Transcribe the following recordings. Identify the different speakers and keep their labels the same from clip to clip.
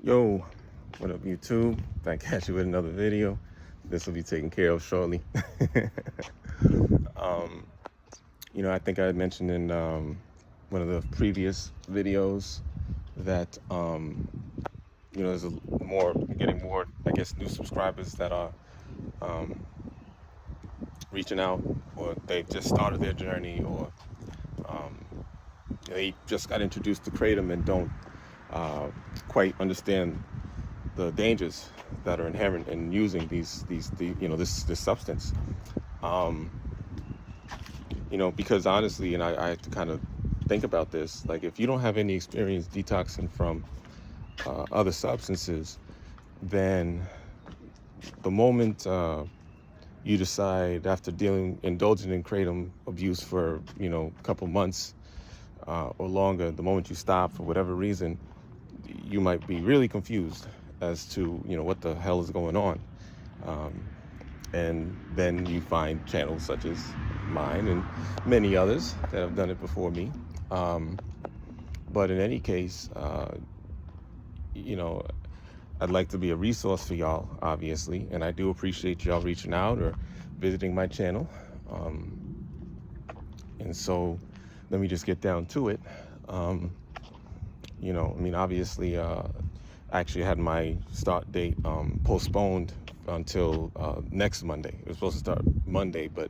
Speaker 1: Yo, what up YouTube? Back at you with another video. This will be taken care of shortly. um, I think I mentioned in one of the previous videos that there's getting more, I guess, new subscribers that are um, reaching out, or they've just started their journey, or um, they just got introduced to Kratom and don't quite understand the dangers that are inherent in using this substance. Um, because honestly, and I have to kind of think about this, like if you don't have any experience detoxing from other substances, then the moment you decide after indulging in kratom abuse for a couple months or longer, the moment you stop for whatever reason, you might be really confused as to what the hell is going on, and then you find channels such as mine and many others that have done it before me. But in any case, I'd like to be a resource for y'all, obviously, and I do appreciate y'all reaching out or visiting my channel. And so let me just get down to it. Obviously, I actually had my start date postponed until next Monday. It was supposed to start Monday, but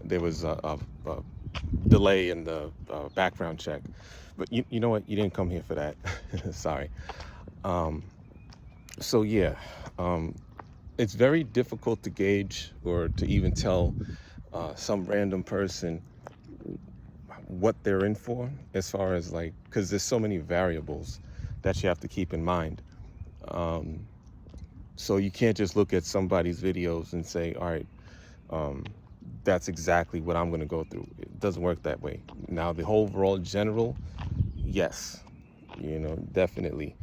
Speaker 1: there was a delay in the background check. But you know what? You didn't come here for that. Sorry. So yeah, it's very difficult to gauge or to even tell some random person what they're in for, as far as because there's so many variables that you have to keep in mind. So you can't just look at somebody's videos and say, all right, that's exactly what I'm going to go through. It doesn't work that way. Now, the whole overall general, yes, definitely.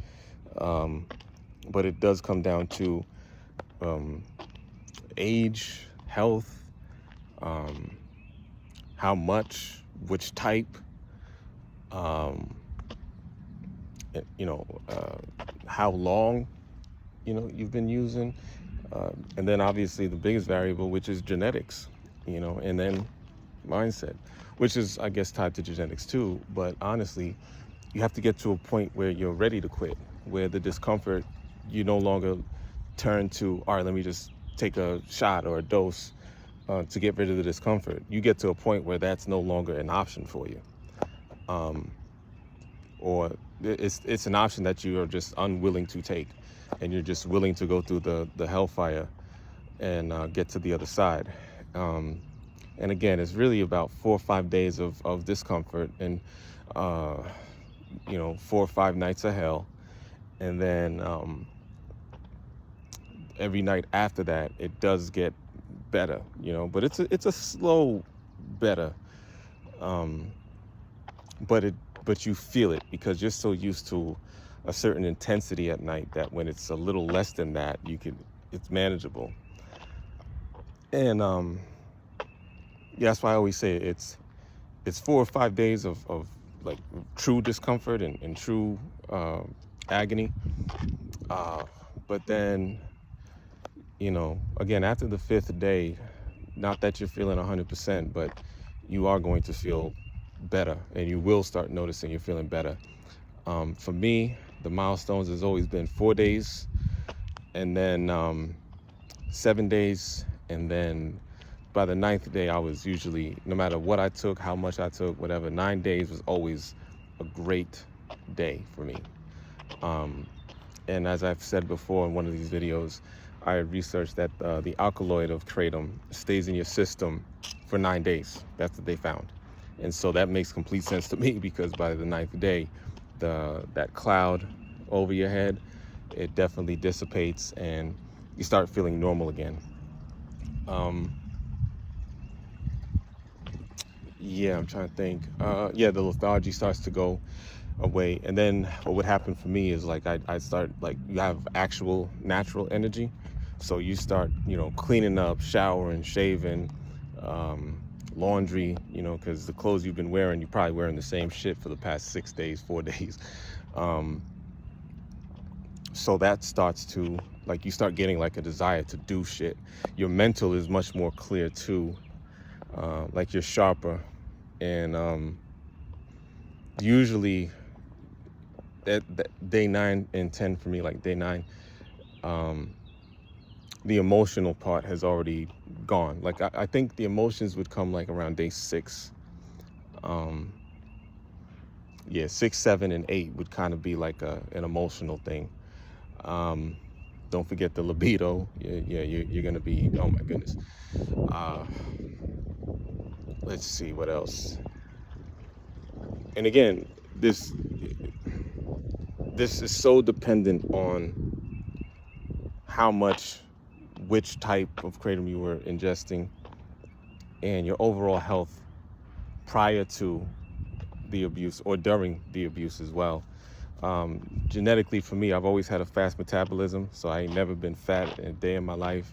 Speaker 1: But it does come down to age, health, how much, which type, how long, you've been using. And then obviously the biggest variable, which is genetics, and then mindset, which is, I guess, tied to genetics too. But honestly, you have to get to a point where you're ready to quit, where the discomfort, you no longer turn to, all right, let me just take a shot or a dose to get rid of the discomfort. You get to a point where that's no longer an option for you. Or it's an option that you are just unwilling to take, and you're just willing to go through the hellfire and get to the other side. And again, it's really about 4 or 5 days of discomfort and 4 or 5 nights of hell. And then every night after that, it does get better, but it's a slow better. But you feel it because you're so used to a certain intensity at night that when it's a little less than that, it's manageable. And that's why I always say it's 4 or 5 days of like true discomfort and true agony. But then, again, after the 5th day, not that you're feeling 100%, but you are going to feel better, and you will start noticing you're feeling better. For me, the milestones has always been 4 days, and then 7 days, and then by the 9th day, I was usually, no matter what I took, how much I took, whatever, 9 days was always a great day for me. And as I've said before in one of these videos, I researched that the alkaloid of kratom stays in your system for 9 days. That's what they found. And so that makes complete sense to me, because by the 9th day, that cloud over your head, it definitely dissipates and you start feeling normal again. Yeah, I'm trying to think. Yeah, the lethargy starts to go away. And then what would happen for me is I start, you have actual natural energy. So you start, cleaning up, showering, shaving, laundry, because the clothes you've been wearing, you're probably wearing the same shit for the past 6 days, 4 days. So that starts to, like, you start getting like a desire to do shit. Your mental is much more clear too. Like, you're sharper. And usually that day 9 and 10 for me, like day 9, the emotional part has already gone. Like, I think the emotions would come like around day 6. Yeah, 6, 7, and 8 would kind of be like an emotional thing. Don't forget the libido. Yeah, you're gonna be, oh my goodness. Uh, let's see what else. And again, this is so dependent on how much, which type of kratom you were ingesting, and your overall health prior to the abuse or during the abuse as well. Genetically, for me, I've always had a fast metabolism, so I ain't never been fat in a day in my life.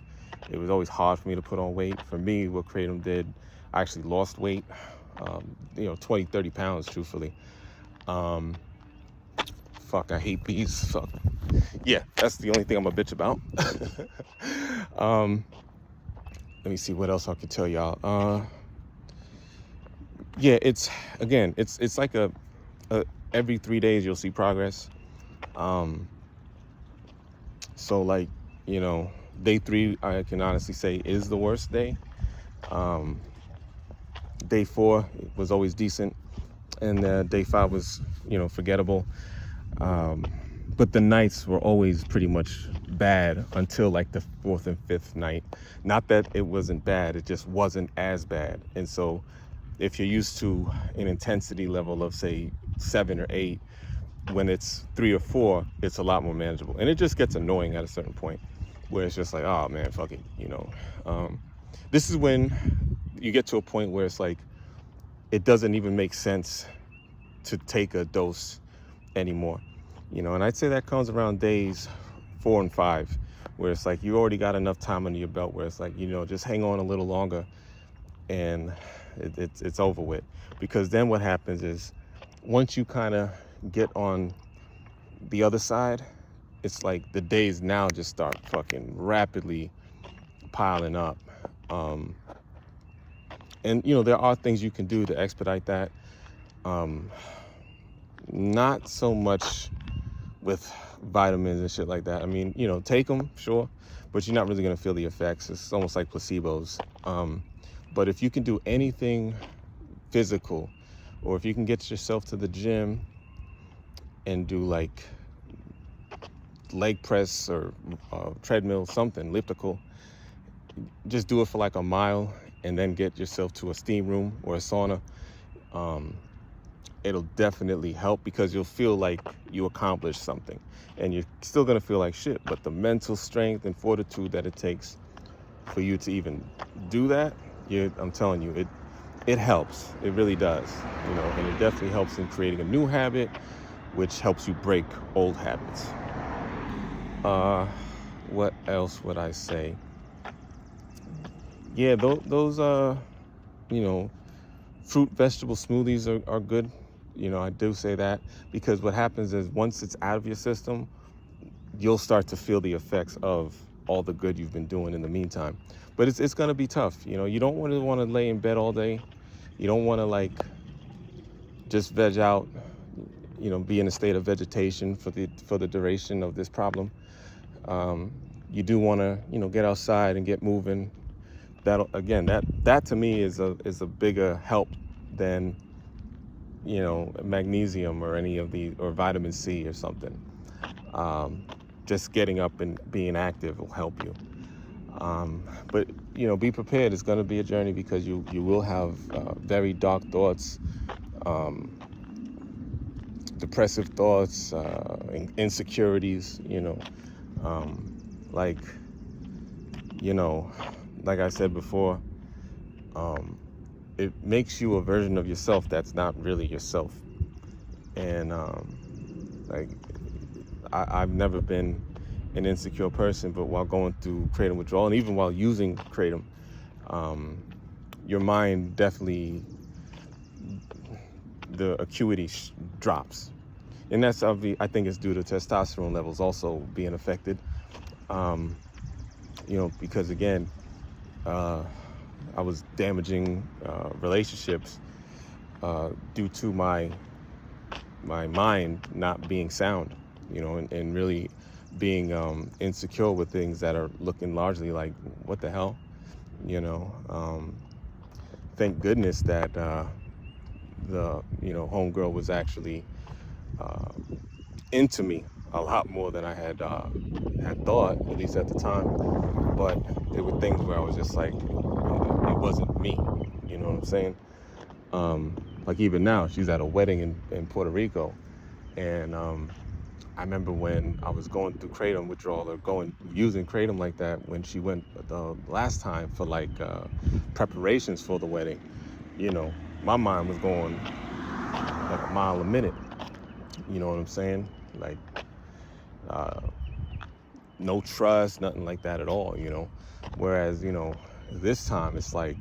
Speaker 1: It was always hard for me to put on weight. For me, what kratom did, I actually lost weight, 20, 30 pounds, truthfully. Fuck, I hate bees. Fuck. Yeah, that's the only thing I'm a bitch about. Let me see what else I could tell y'all. Yeah, it's like a every 3 days you'll see progress. So, like, day 3, I can honestly say, is the worst day. Day 4 was always decent, and day 5 was, forgettable. But the nights were always pretty much bad until like the 4th and 5th night. Not that it wasn't bad, it just wasn't as bad. And so if you're used to an intensity level of, say, 7 or 8, when it's 3 or 4, it's a lot more manageable. And it just gets annoying at a certain point where it's just like, oh man, fuck it, This is when you get to a point where it's like, it doesn't even make sense to take a dose anymore. And I'd say that comes around days 4 and 5, where it's like you already got enough time under your belt where it's like, just hang on a little longer and it's over with. Because then what happens is, once you kind of get on the other side, it's like the days now just start fucking rapidly piling up. And there are things you can do to expedite that. Not so much with vitamins and shit like that. I mean, take them, sure, but you're not really gonna feel the effects. It's almost like placebos. But if you can do anything physical, or if you can get yourself to the gym and do like leg press or treadmill, something, elliptical, just do it for like a mile and then get yourself to a steam room or a sauna. It'll definitely help, because you'll feel like you accomplished something, and you're still gonna feel like shit, but the mental strength and fortitude that it takes for you to even do that, I'm telling you, it helps. It really does, and it definitely helps in creating a new habit, which helps you break old habits. What else would I say? Yeah, those fruit vegetable smoothies are good. I do say that, because what happens is, once it's out of your system, you'll start to feel the effects of all the good you've been doing in the meantime. But it's going to be tough. You don't want to lay in bed all day. You don't want to like just veg out, be in a state of vegetation for the duration of this problem. You do want to, get outside and get moving. That to me is a bigger help than, magnesium or or vitamin C or something. Just getting up and being active will help you. But be prepared. It's going to be a journey, because you will have very dark thoughts, depressive thoughts, insecurities. Like like I said before, it makes you a version of yourself that's not really yourself. And like, I've never been an insecure person, but while going through kratom withdrawal, and even while using kratom, your mind definitely, the acuity drops. And that's I think it's due to testosterone levels also being affected. Um, because again, uh, I was damaging relationships due to my mind not being sound, and really being insecure with things that are looking largely like, what the hell, you know. Thank goodness that the homegirl was actually uh, into me a lot more than I had thought, at least at the time. But there were things where I was just like, it wasn't me. You know what I'm saying? Like even now, she's at a wedding in Puerto Rico, and I remember when I was going through Kratom withdrawal or using Kratom like that when she went the last time for like preparations for the wedding. You know, my mind was going like a mile a minute. You know what I'm saying? Like uh, no trust, nothing like that at all. Whereas this time it's like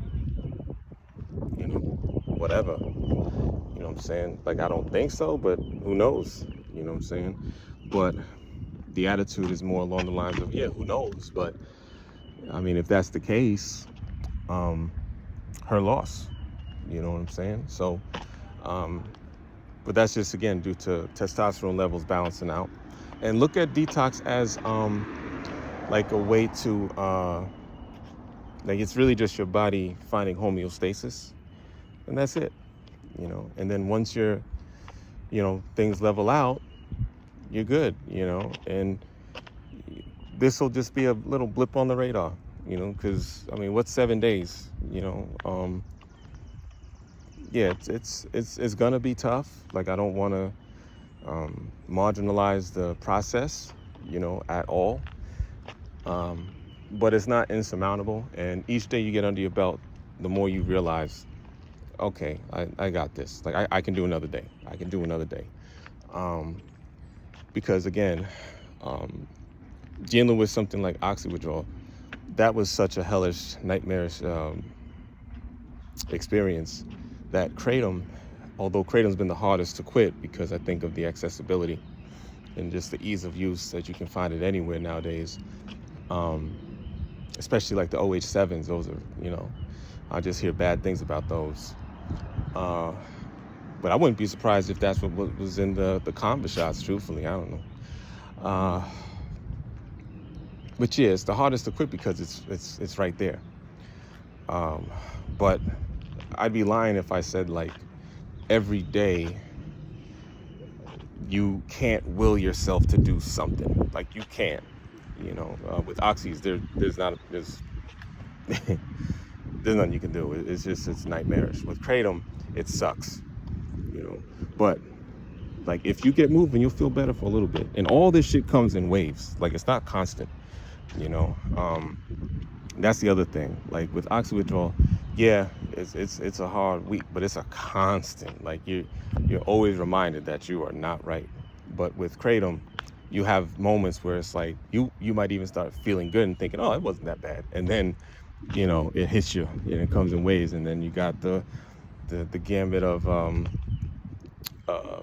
Speaker 1: whatever. You know what I'm saying? Like, I don't think so, but who knows? You know what I'm saying? But the attitude is more along the lines of, yeah, who knows? But I mean, if that's the case, her loss. You know what I'm saying? So, but that's just, again, due to testosterone levels balancing out. And look at detox as like a way to, like, it's really just your body finding homeostasis. And that's it. And then once things level out, you're good, and this will just be a little blip on the radar, because I mean, what's 7 days, yeah, it's gonna be tough. Like, I don't want to marginalize the process, at all, but it's not insurmountable. And each day you get under your belt, the more you realize, okay, I got this. Like, I can do another day. I can do another day. Because again, dealing with something like oxy withdrawal, that was such a hellish, nightmarish experience that Kratom, although Kratom's been the hardest to quit because I think of the accessibility and just the ease of use that you can find it anywhere nowadays, especially like the OH7s. Those are, I just hear bad things about those. But I wouldn't be surprised if that's what was in the combo shots, truthfully. I don't know. But yeah, it's the hardest to quit because it's right there. But I'd be lying if I said, like, every day you can't will yourself to do something. Like, you can't. With oxys, there's there's nothing you can do. It's nightmarish. With Kratom, it sucks. But like, if you get moving, you'll feel better for a little bit. And all this shit comes in waves. Like, it's not constant. That's the other thing. Like, with oxy withdrawal, yeah, it's a hard week, but it's a constant. Like, you're always reminded that you are not right. But with Kratom, you have moments where it's like you might even start feeling good and thinking, oh, it wasn't that bad. And then, it hits you and it comes in waves. And then you got the gambit of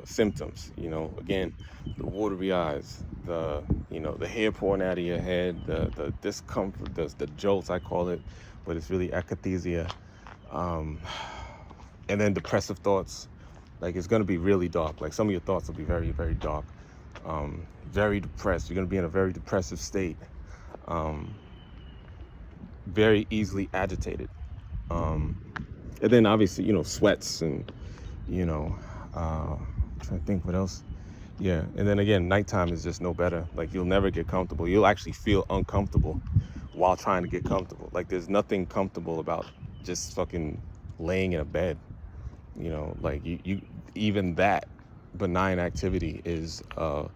Speaker 1: symptoms, again, the watery eyes, the hair pouring out of your head, the discomfort, the jolts, I call it, but it's really akathisia, and then depressive thoughts. Like, it's going to be really dark. Like, some of your thoughts will be very, very dark, very depressed. You're going to be in a very depressive state, very easily agitated, and then obviously, sweats and, trying to think what else. Yeah, and then again, nighttime is just no better. Like, you'll never get comfortable. You'll actually feel uncomfortable while trying to get comfortable. Like, there's nothing comfortable about just fucking laying in a bed. Like, you even that benign activity is a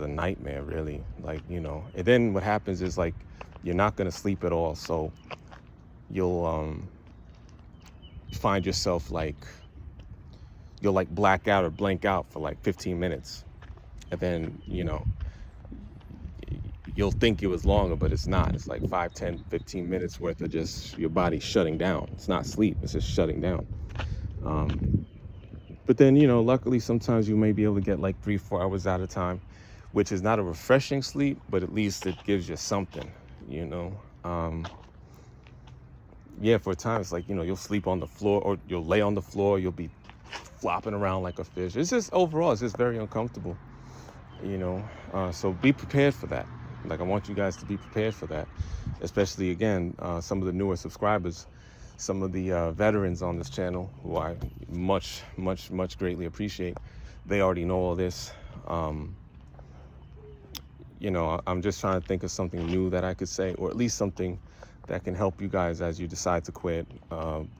Speaker 1: nightmare, really. Like, and then what happens is, like, you're not gonna sleep at all, so you'll find yourself like you'll like black out or blank out for like 15 minutes, and then you'll think it was longer, but it's not. It's like 5, 10, 15 minutes worth of just your body shutting down. It's not sleep, it's just shutting down. But then, luckily sometimes you may be able to get like 3, 4 hours at a time, which is not a refreshing sleep, but at least it gives you something, you know. Yeah, for a time it's like, you'll sleep on the floor or you'll lay on the floor, you'll be flopping around like a fish. It's just overall, it's just very uncomfortable, you know. So be prepared for that. Like, I want you guys to be prepared for that, especially again, some of the newer subscribers, some of the veterans on this channel who I much greatly appreciate. They already know all this. I'm just trying to think of something new that I could say, or at least something that can help you guys as you decide to quit.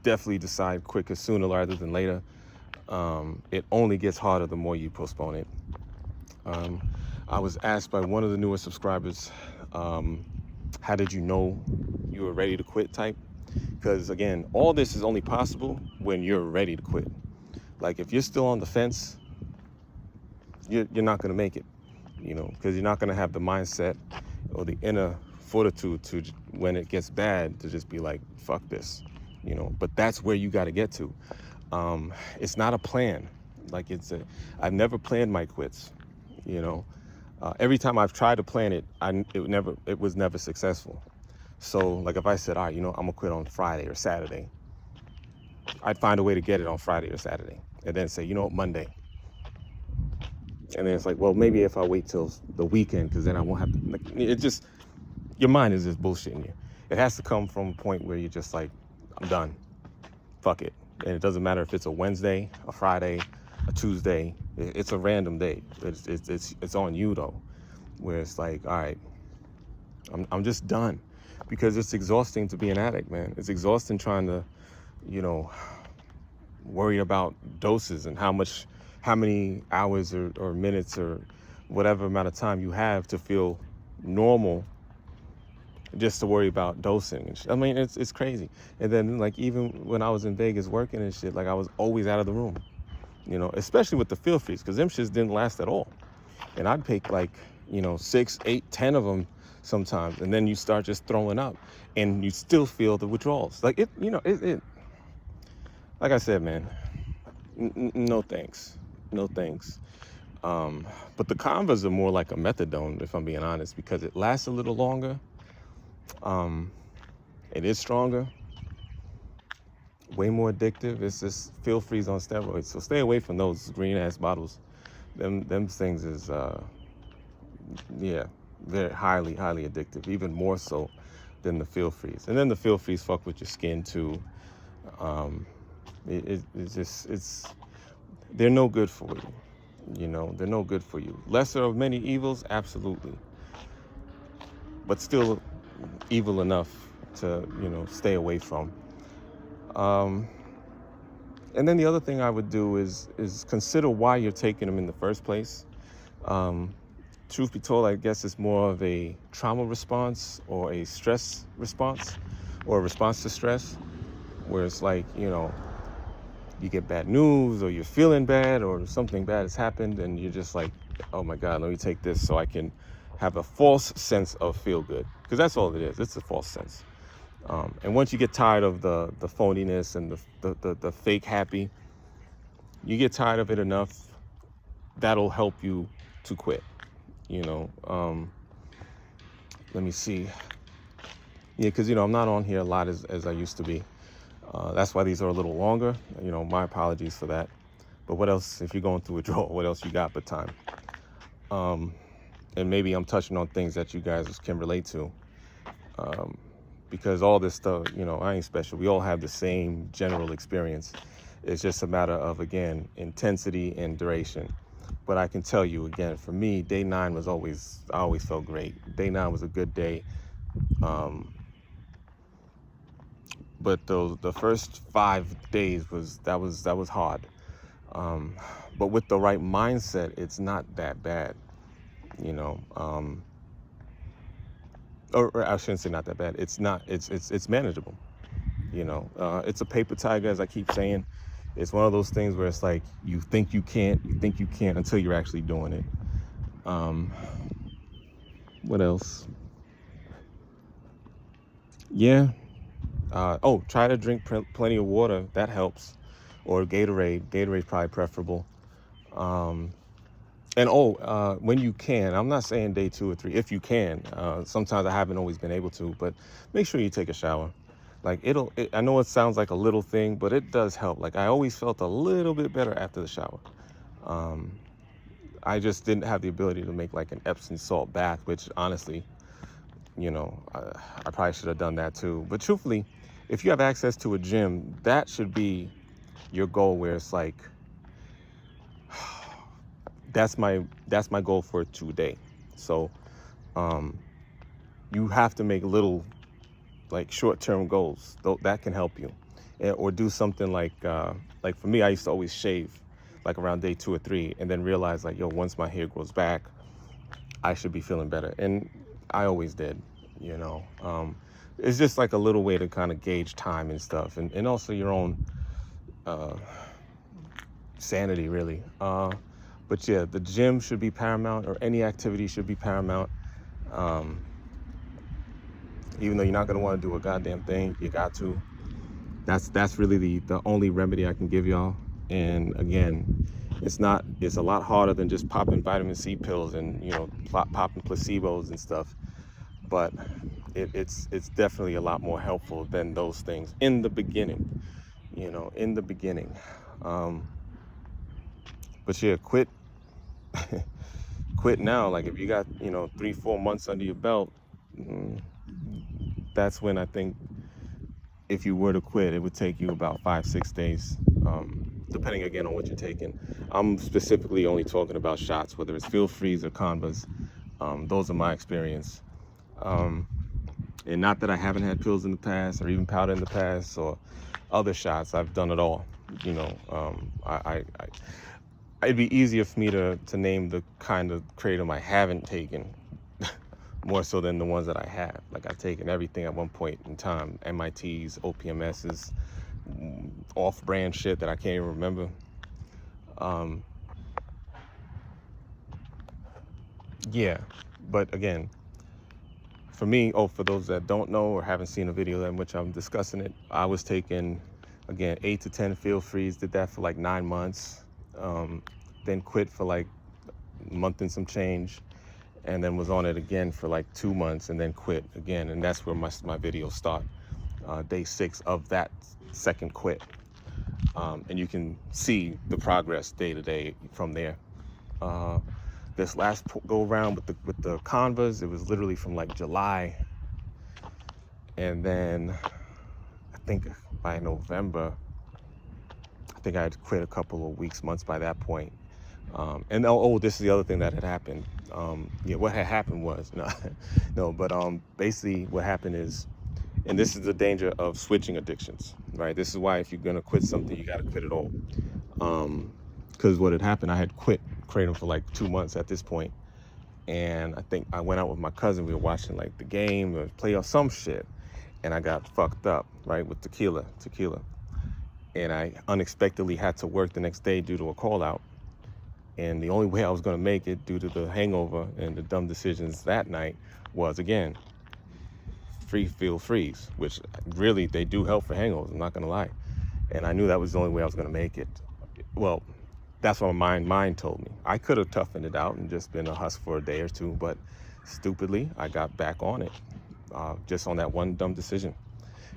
Speaker 1: Definitely decide quicker, sooner rather than later. It only gets harder the more you postpone it. I was asked by one of the newer subscribers, how did you know you were ready to quit type? Because again, all this is only possible when you're ready to quit. Like, if you're still on the fence, you're not going to make it, because you're not going to have the mindset or the inner fortitude to, when it gets bad, to just be like, fuck this, but that's where you got to get to. It's not a plan. Like, I've never planned my quits, every time I've tried to plan it, it was never successful. So like, if I said, all right, I'm gonna quit on Friday or Saturday, I'd find a way to get it on Friday or Saturday, and then say, Monday. And then it's like, well, maybe if I wait till the weekend, because then I won't have to. Like, it just, your mind is just bullshitting you. It has to come from a point where you're just like, I'm done. Fuck it. And it doesn't matter if it's a Wednesday, a Friday, a Tuesday. It's a random day. It's on you though, where it's like, all right, I'm just done, because it's exhausting to be an addict, man. It's exhausting trying to, worry about doses and how many hours or minutes or whatever amount of time you have to feel normal, just to worry about dosing and shit. I mean, it's crazy. And then, like, even when I was in Vegas working and shit, like, I was always out of the room, especially with the field freeze, because them shits didn't last at all. And I'd pick like, 6, 8, 10 of them sometimes, and then you start just throwing up, and you still feel the withdrawals. Like, like I said, man, no thanks. No thanks. But the Convas are more like a methadone, if I'm being honest, because it lasts a little longer. It is stronger, way more addictive. It's just feel freeze on steroids. So stay away from those green ass bottles. Them things is, they're highly addictive, even more so than the feel freeze. And then the feel freeze fuck with your skin too. They're no good for you. They're no good for you. Lesser of many evils, absolutely, but still evil enough to stay away from. And then the other thing I would do is consider why you're taking them in the first place. Truth be told, I guess it's more of a trauma response or a stress response, or a response to stress, where it's like, you get bad news, or you're feeling bad, or something bad has happened, and you're just like, oh my God, let me take this so I can have a false sense of feel good. Because that's all it is. It's a false sense. And once you get tired of the phoniness and the fake happy, you get tired of it enough, that'll help you to quit. Let me see. Yeah, because I'm not on here a lot as I used to be. That's why these are a little longer. My apologies for that. But what else, if you're going through withdrawal, what else you got but time? And maybe I'm touching on things that you guys can relate to. Because all this stuff, I ain't special. We all have the same general experience. It's just a matter of, again, intensity and duration. But I can tell you, again, for me, day 9 was I always felt great. Day 9 was a good day. But the first 5 days was hard. But with the right mindset, it's not that bad, or I shouldn't say not that bad. It's manageable. It's a paper tiger, as I keep saying. It's one of those things where it's like, you think you can't until you're actually doing it. What else? Yeah. Try to drink plenty of water. That helps. or Gatorade. Gatorade's probably preferable. Um, and when you can, I'm not saying day 2 or 3, if you can. Sometimes I haven't always been able to, but make sure you take a shower. Like I know it sounds like a little thing, but it does help. Like I always felt a little bit better after the shower. Um, I just didn't have the ability to make like an Epsom salt bath, which honestly, I probably should have done that too. But truthfully, if you have access to a gym, that should be your goal, where it's like, that's my goal for today. So you have to make little, like, short-term goals that can help you. Or do something like for me, I used to always shave like around day 2 or 3, and then realize like, yo, once my hair grows back, I should be feeling better. And I always did. It's just like a little way to kind of gauge time and stuff, and also your own sanity, really. But yeah, the gym should be paramount, or any activity should be paramount. Even though you're not going to want to do a goddamn thing, you got to. That's really the only remedy I can give y'all. And again, it's a lot harder than just popping vitamin C pills and popping placebos and stuff. But it's definitely a lot more helpful than those things in the beginning. But yeah, quit now. Like if you got 3-4 months under your belt, that's when I think, if you were to quit, it would take you about 5-6 days, depending again on what you're taking. I'm specifically only talking about shots, whether it's Feel Freeze or Convas. Those are my experience. And not that I haven't had pills in the past, or even powder in the past, or other shots. I've done it all. It'd be easier for me to name the kind of Kratom I haven't taken, more so than the ones that I have. Like, I've taken everything at one point in time. MITs, OPMSs, off-brand shit that I can't even remember. Yeah, but again, for me, for those that don't know or haven't seen a video in which I'm discussing it, I was taking, again, 8 to 10 Feel Freeze, did that for like 9 months, then quit for like a month and some change, and then was on it again for like 2 months, and then quit again. And that's where my videos start, day 6 of that second quit. And you can see the progress day to day from there. This last go around with the Convas, it was literally from like July, and then I think by November, I think I had quit a couple of weeks, months by that point. And this is the other thing that had happened. What had happened was basically what happened is, and this is the danger of switching addictions, right? This is why if you're gonna quit something, you gotta quit it all. Because what had happened, I had quit Kratom for like 2 months at this point, and I think I went out with my cousin. We were watching like the game or playoff, some shit, and I got fucked up, right, with tequila, and I unexpectedly had to work the next day due to a call out. And the only way I was going to make it, due to the hangover and the dumb decisions that night, was, again, Feel Freeze, which really, they do help for hangovers, I'm not going to lie. And I knew that was the only way I was going to make it. Well, that's what my mind told me. I could have toughened it out and just been a husk for a day or two, but stupidly, I got back on it, just on that one dumb decision.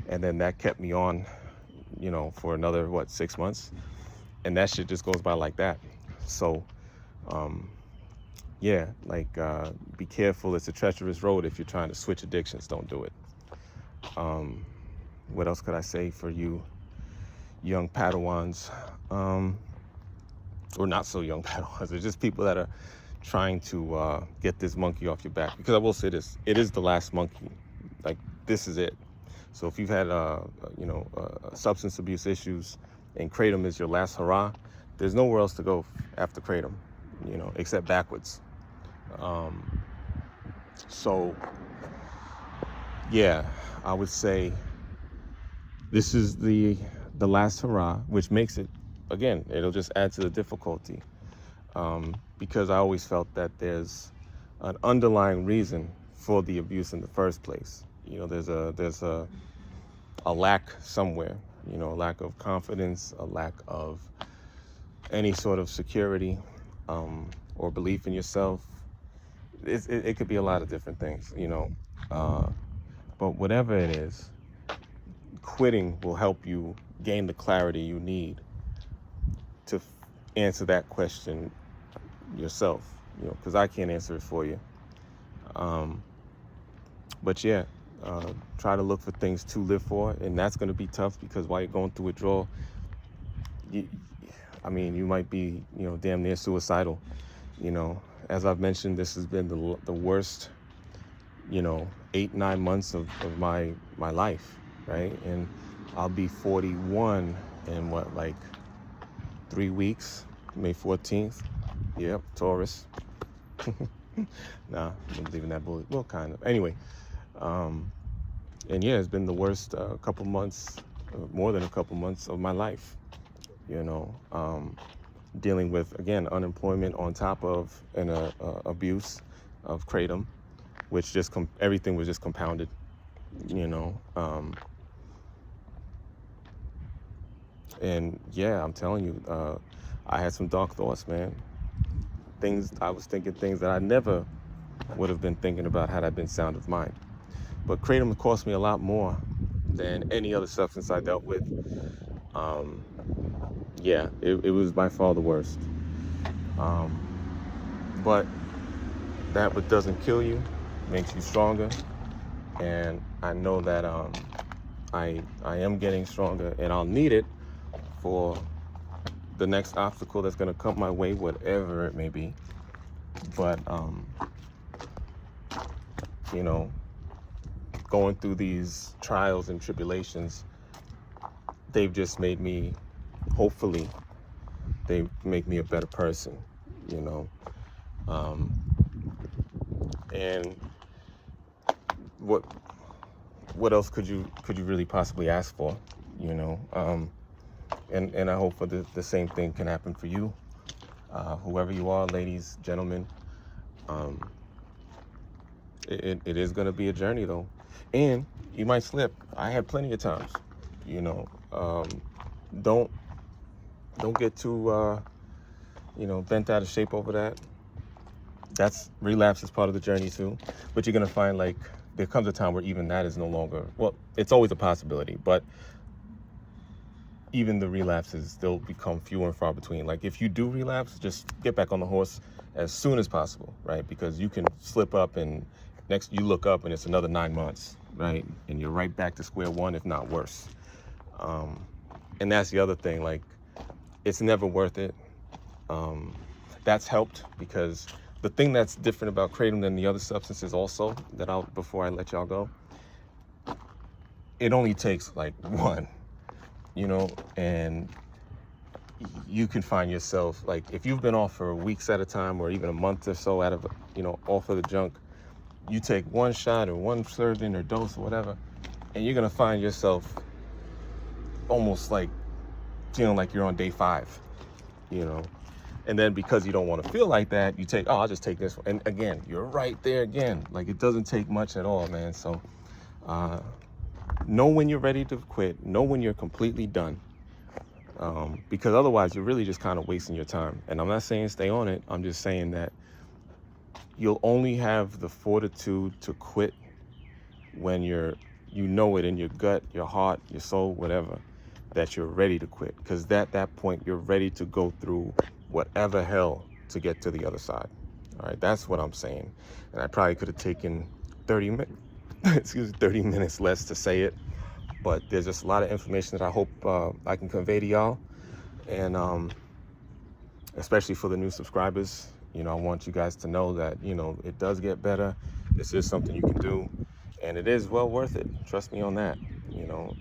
Speaker 1: And then that kept me on, for another, 6 months? And that shit just goes by like that. So, be careful. It's a treacherous road if you're trying to switch addictions. Don't do it. What else could I say for you young Padawans? Or not so young Padawans. They're just people that are trying to get this monkey off your back. Because I will say this, it is the last monkey. Like, this is it. So if you've had, substance abuse issues, and Kratom is your last hurrah, there's nowhere else to go after Kratom, except backwards. I would say this is the last hurrah, which makes it, again, it'll just add to the difficulty, because I always felt that there's an underlying reason for the abuse in the first place. There's a lack somewhere. you know, a lack of confidence, a lack of any sort of security, or belief in yourself. It could be a lot of different things, you know. Uh, but whatever it is, quitting will help you gain the clarity you need to answer that question yourself, you know, because I can't answer it for you. Um, but yeah, try to look for things to live for, and that's going to be tough because while you're going through withdrawal, you, I mean, you might be, you know, damn near suicidal. You know, as I've mentioned, this has been the worst, you know, 8-9 months of my life, right? And I'll be 41 in what, like 3 weeks, May 14th. Yep, Taurus. Nah, I'm leaving that bullet. Well, kind of. Anyway, and yeah, it's been the worst couple months, more than a couple months of my life. You know, dealing with, again, unemployment on top of an abuse of Kratom, which just everything was just compounded. You know, and yeah, I'm telling you, I had some dark thoughts, man. I was thinking things that I never would have been thinking about had I been sound of mind. But Kratom cost me a lot more than any other substance I dealt with. Yeah, it was by far the worst. But that what doesn't kill you makes you stronger. And I know that I am getting stronger, and I'll need it for the next obstacle that's going to come my way, whatever it may be. But you know, going through these trials and tribulations, they've just made me, hopefully, they make me a better person, you know. And what else could you really possibly ask for, you know? And I hope for the same thing can happen for you, whoever you are, ladies, gentlemen. It is going to be a journey, though, and you might slip. I had plenty of times, you know. Don't get too you know, bent out of shape over that. That's relapse is part of the journey too, but you're going to find, like, there comes a time where even that is no longer, well, it's always a possibility, but even the relapses still become fewer and far between. Like, if you do relapse, just get back on the horse as soon as possible, right? Because you can slip up and next you look up and it's another 9 months, right? And you're right back to square one, if not worse. And that's the other thing, like, it's never worth it. That's helped because the thing that's different about Kratom than the other substances also, that before I let y'all go, it only takes like one, you know, and you can find yourself, like, if you've been off for weeks at a time or even a month or so out of, you know, off of the junk, you take one shot or one serving or dose or whatever, and you're going to find yourself almost like feeling like you're on day 5, you know. And then because you don't want to feel like that, you take, oh, I'll just take this one. And again, you're right there again. Like, it doesn't take much at all, man. So know when you're ready to quit. Know when you're completely done. Because otherwise, you're really just kind of wasting your time. And I'm not saying stay on it. I'm just saying that you'll only have the fortitude to quit when you know it in your gut, your heart, your soul, whatever, that you're ready to quit. Because at that point, you're ready to go through whatever hell to get to the other side. All right, that's what I'm saying. And I probably could have taken 30 minutes less to say it, but there's just a lot of information that I hope I can convey to y'all. And especially for the new subscribers, you know, I want you guys to know that, you know, it does get better. This is something you can do, and it is well worth it. Trust me on that, you know.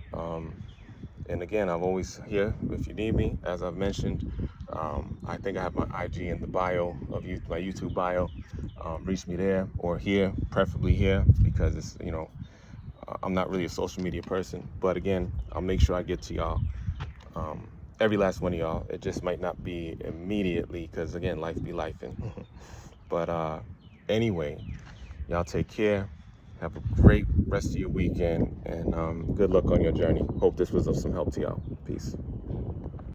Speaker 1: And again, I'm always here if you need me, as I've mentioned. I think I have my IG in the bio of my YouTube bio. Reach me there or here, preferably here, because it's, you know, I'm not really a social media person. But again, I'll make sure I get to y'all, every last one of y'all. It just might not be immediately because, again, life be lifing. But anyway, y'all take care. Have a great rest of your weekend, and good luck on your journey. Hope this was of some help to y'all. Peace.